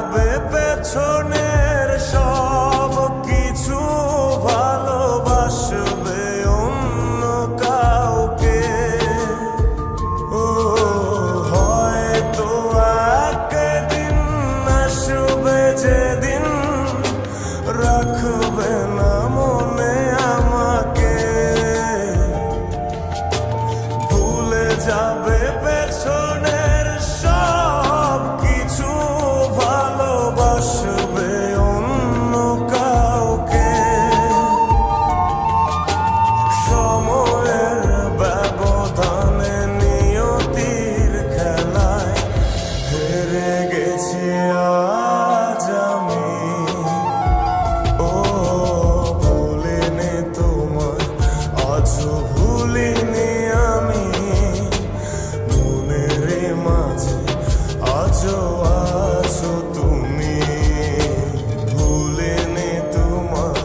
যাবে পেছনের সব কিছু, ভালোবাসবে অন্য কাউকে। ও হয়তো একদিন আসবে যেদিন রাখবে না মনে আমাকে, ভুলে যাবে পেছনের সব কিছু, ভালোবাসবে অন্য কাউকে। সময়ের ব্যবধানে নিয়তির খেলায় হেরে গেছি আজ আমি। ও ভুলিনি তোমায়, আজও ভুলিনি আমি, মনের মাঝে আজও আছো তুমি। ভুলিনি তোমায়,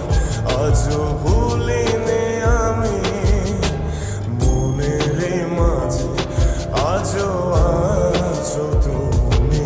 আজও ভুলিনি আমি, মনের মাঝে আজও আছো তুমি।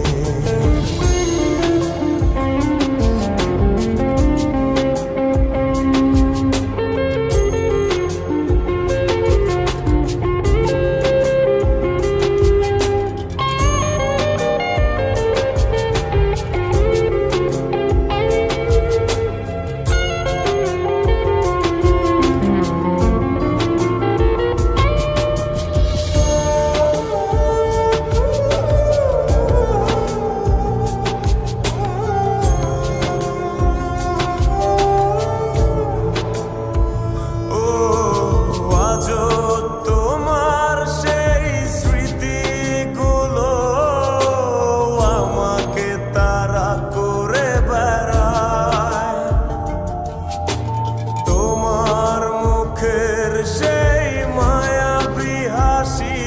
সেই মায়াবী হাসি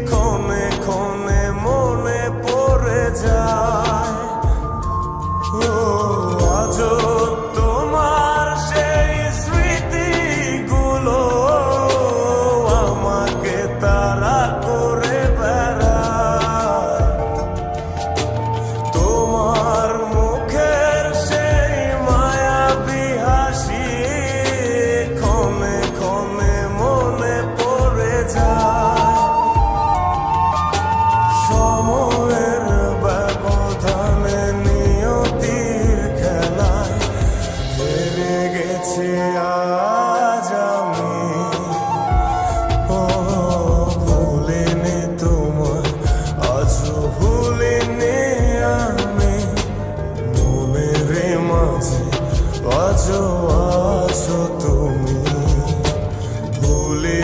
ক্ষণে ক্ষণে মনে পড়ে যায়। ও আজও তোমার সেই স্মৃতিগুলো আমাকে তাড়া করে বেড়ায়। তোমার মুখের সেই মায়াবী হাসি ক্ষণে ক্ষণে মনে পড়ে যায়। সময়ের ব্যবধানে নিয়তির খেলায় হেরে গেছি আজ আমি। ও ভুলিনি তোমায়, আজও ভুলিনি আমি, মনের মাঝে আজও আছো তুমি। ভুলি